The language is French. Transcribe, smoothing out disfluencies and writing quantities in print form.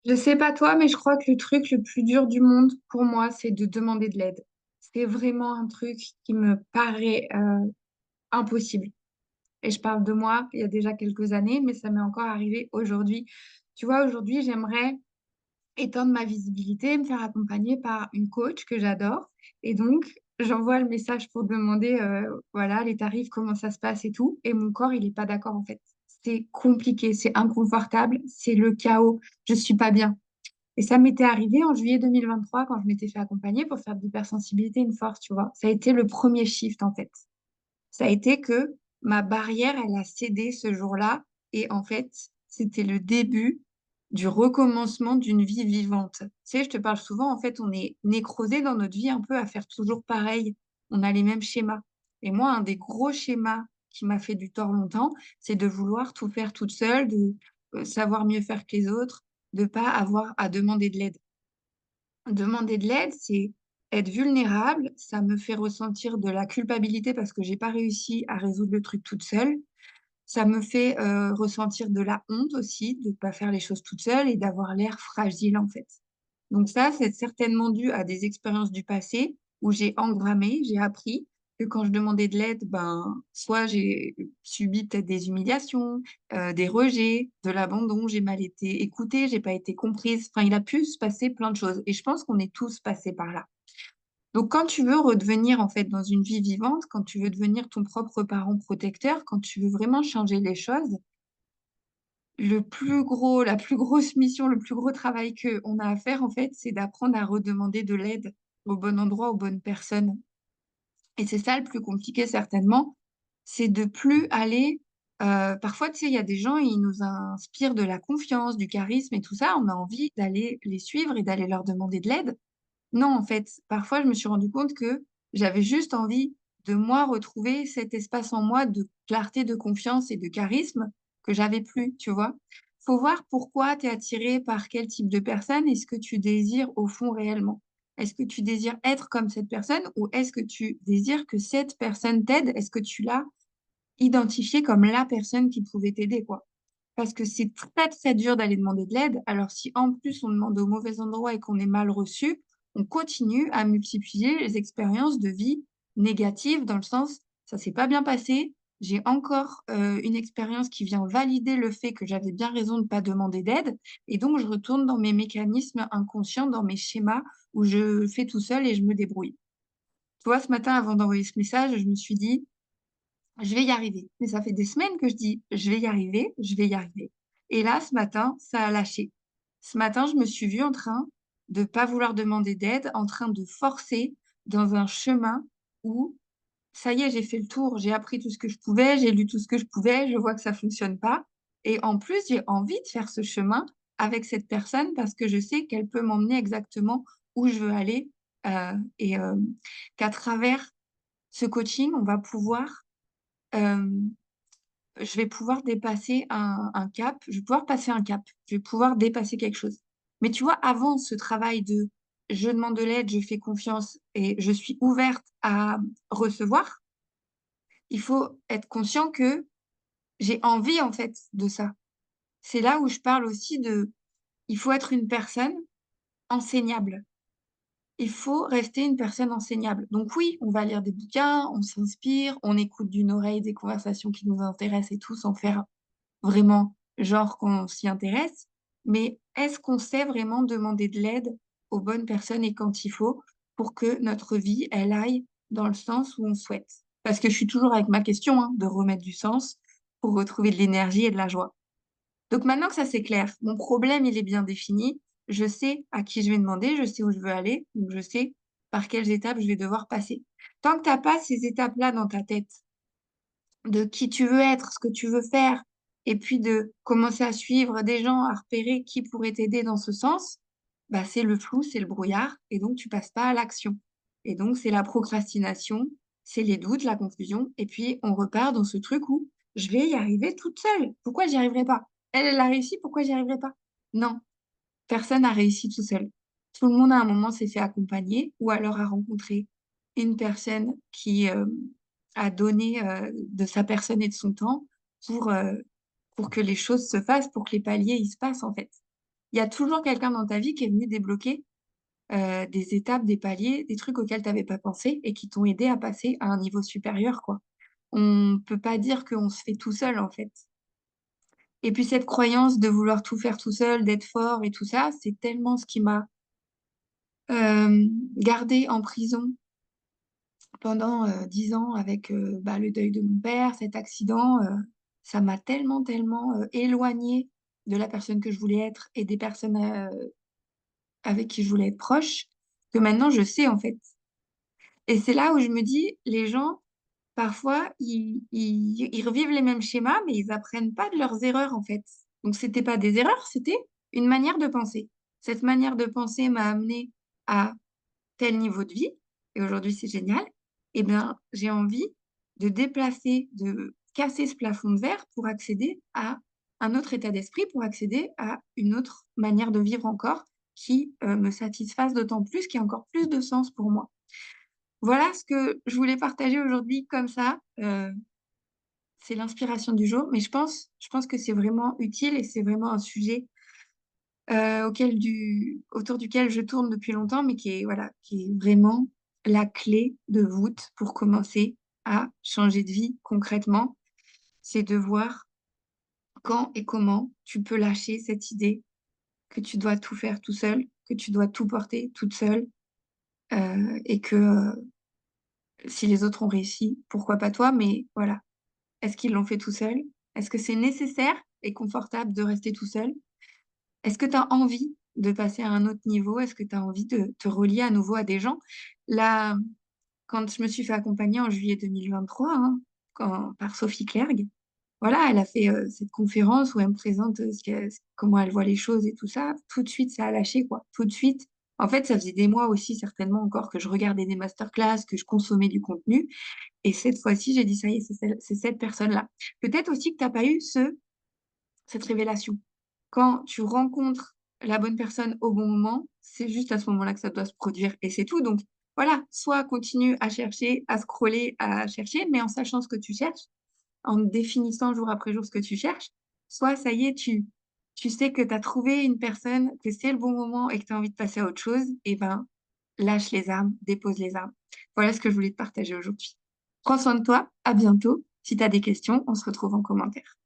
Je sais pas toi, mais je crois que le truc le plus dur du monde pour moi, c'est de demander de l'aide. C'est vraiment un truc qui me paraît impossible. Et je parle de moi il y a déjà quelques années, mais ça m'est encore arrivé aujourd'hui. Tu vois, aujourd'hui, j'aimerais étendre ma visibilité, me faire accompagner par une coach que j'adore. Et donc, j'envoie le message pour demander, voilà, les tarifs, comment ça se passe et tout. Et mon corps, il n'est pas d'accord en fait. C'est compliqué, c'est inconfortable, c'est le chaos. Je suis pas bien. Et ça m'était arrivé en juillet 2023 quand je m'étais fait accompagner pour faire de l'hypersensibilité une force, tu vois. Ça a été le premier shift en fait. Ça a été que ma barrière, elle a cédé ce jour-là. Et en fait, c'était le début du recommencement d'une vie vivante. Tu sais, je te parle souvent, en fait, on est nécrosé dans notre vie un peu à faire toujours pareil. On a les mêmes schémas. Et moi, un des gros schémas qui m'a fait du tort longtemps, c'est de vouloir tout faire toute seule, de savoir mieux faire que les autres, de pas avoir à demander de l'aide. Demander de l'aide, c'est être vulnérable. Ça me fait ressentir de la culpabilité parce que j'ai pas réussi à résoudre le truc toute seule. Ça me fait ressentir de la honte aussi de ne pas faire les choses toute seule et d'avoir l'air fragile en fait. Donc ça, c'est certainement dû à des expériences du passé où j'ai engrammé, j'ai appris que quand je demandais de l'aide, ben, soit j'ai subi peut-être des humiliations, des rejets, de l'abandon, j'ai mal été écoutée, j'ai pas été comprise. Enfin, il a pu se passer plein de choses et je pense qu'on est tous passés par là. Donc, quand tu veux redevenir en fait dans une vie vivante, quand tu veux devenir ton propre parent protecteur, quand tu veux vraiment changer les choses, la plus grosse mission, le plus gros travail que on a à faire en fait, c'est d'apprendre à redemander de l'aide au bon endroit, aux bonnes personnes. Et c'est ça le plus compliqué certainement, c'est de plus aller. Parfois, tu sais, il y a des gens, ils nous inspirent de la confiance, du charisme et tout ça. On a envie d'aller les suivre et d'aller leur demander de l'aide. Non, en fait, parfois, je me suis rendu compte que j'avais juste envie de moi retrouver cet espace en moi de clarté, de confiance et de charisme que j'avais plus, tu vois. Faut voir pourquoi tu es attiré par quel type de personne et ce que tu désires au fond réellement. Est-ce que tu désires être comme cette personne ou est-ce que tu désires que cette personne t'aide? Est-ce que tu l'as identifiée comme la personne qui pouvait t'aider, quoi? Parce que c'est très, très dur d'aller demander de l'aide. Alors, si en plus on demande au mauvais endroit et qu'on est mal reçu, on continue à multiplier les expériences de vie négatives dans le sens, ça s'est pas bien passé. J'ai encore une expérience qui vient valider le fait que j'avais bien raison de ne pas demander d'aide. Et donc, je retourne dans mes mécanismes inconscients, dans mes schémas où je fais tout seul et je me débrouille. Tu vois, ce matin, avant d'envoyer ce message, je me suis dit, je vais y arriver. Mais ça fait des semaines que je dis, je vais y arriver, je vais y arriver. Et là, ce matin, ça a lâché. Ce matin, je me suis vue en train de pas vouloir demander d'aide, en train de forcer dans un chemin où, ça y est, j'ai fait le tour, j'ai appris tout ce que je pouvais, j'ai lu tout ce que je pouvais, je vois que ça fonctionne pas. Et en plus, j'ai envie de faire ce chemin avec cette personne parce que je sais qu'elle peut m'emmener exactement où je veux aller et qu'à travers ce coaching, on va pouvoir euh, je vais pouvoir dépasser un cap, je vais pouvoir passer un cap, je vais pouvoir dépasser quelque chose. Mais tu vois, avant ce travail de je demande de l'aide, je fais confiance et je suis ouverte à recevoir, il faut être conscient que j'ai envie en fait de ça. C'est là où je parle aussi de, il faut être une personne enseignable. Il faut rester une personne enseignable. Donc oui, on va lire des bouquins, on s'inspire, on écoute d'une oreille des conversations qui nous intéressent et tout sans faire vraiment genre qu'on s'y intéresse, mais est-ce qu'on sait vraiment demander de l'aide aux bonnes personnes et quand il faut pour que notre vie, elle aille dans le sens où on souhaite? Parce que je suis toujours avec ma question, hein, de remettre du sens pour retrouver de l'énergie et de la joie. Donc maintenant que ça c'est clair, mon problème il est bien défini, je sais à qui je vais demander, je sais où je veux aller, donc je sais par quelles étapes je vais devoir passer. Tant que tu n'as pas ces étapes-là dans ta tête, de qui tu veux être, ce que tu veux faire, et puis de commencer à suivre des gens, à repérer qui pourrait t'aider dans ce sens, bah c'est le flou, c'est le brouillard, et donc tu passes pas à l'action. Et donc c'est la procrastination, c'est les doutes, la confusion, et puis on repart dans ce truc où je vais y arriver toute seule. Pourquoi j'y arriverai pas? Elle a réussi, pourquoi j'y arriverai pas? Non, personne n'a réussi tout seul. Tout le monde à un moment s'est fait accompagner ou alors a rencontré une personne qui a donné de sa personne et de son temps pour, euh, pour que les choses se fassent, pour que les paliers ils se passent en fait. il y a toujours quelqu'un dans ta vie qui est venu débloquer des étapes, des paliers, des trucs auxquels tu avais pas pensé et qui t'ont aidé à passer à un niveau supérieur, quoi. On peut pas dire qu'on se fait tout seul, en fait. Et puis cette croyance de vouloir tout faire tout seul, d'être fort et tout ça, c'est tellement ce qui m'a gardée en prison pendant 10 ans avec bah, le deuil de mon père, cet accident. Ça m'a tellement, tellement éloignée de la personne que je voulais être et des personnes avec qui je voulais être proche, que maintenant je sais en fait. Et c'est là où je me dis, les gens, parfois, ils revivent les mêmes schémas, mais ils apprennent pas de leurs erreurs, en fait. Donc, c'était pas des erreurs, c'était une manière de penser. Cette manière de penser m'a amené à tel niveau de vie, et aujourd'hui, c'est génial. Eh bien, j'ai envie de déplacer, de casser ce plafond de verre pour accéder à un autre état d'esprit, pour accéder à une autre manière de vivre encore qui me satisfasse d'autant plus, qui a encore plus de sens pour moi. Voilà ce que je voulais partager aujourd'hui comme ça. C'est l'inspiration du jour, mais je pense que c'est vraiment utile et c'est vraiment un sujet autour duquel je tourne depuis longtemps, mais qui est, voilà, qui est vraiment la clé de voûte pour commencer à changer de vie concrètement. C'est de voir quand et comment tu peux lâcher cette idée que tu dois tout faire tout seul, que tu dois tout porter toute seule, et que si les autres ont réussi, pourquoi pas toi, mais voilà. Est-ce qu'ils l'ont fait tout seul? Est-ce que c'est nécessaire et confortable de rester tout seul? Est-ce que tu as envie de passer à un autre niveau? Est-ce que tu as envie de te relier à nouveau à des gens? Là, quand je me suis fait accompagner en juillet 2023, hein, par Sophie Clergue, voilà, elle a fait cette conférence où elle me présente comment elle voit les choses et tout ça. Tout de suite, ça a lâché, quoi. Tout de suite. En fait, ça faisait des mois aussi, certainement encore, que je regardais des masterclass, que je consommais du contenu. Et cette fois-ci, j'ai dit, ça y est, c'est cette personne-là. Peut-être aussi que tu n'as pas eu cette révélation. Quand tu rencontres la bonne personne au bon moment, c'est juste à ce moment-là que ça doit se produire et c'est tout. Donc voilà, soit continue à chercher, à scroller, à chercher, mais en sachant ce que tu cherches, en définissant jour après jour ce que tu cherches, soit ça y est, tu sais que tu as trouvé une personne, que c'est le bon moment et que tu as envie de passer à autre chose, et ben lâche les armes, dépose les armes. Voilà ce que je voulais te partager aujourd'hui. Prends soin de toi, à bientôt. Si tu as des questions, on se retrouve en commentaire.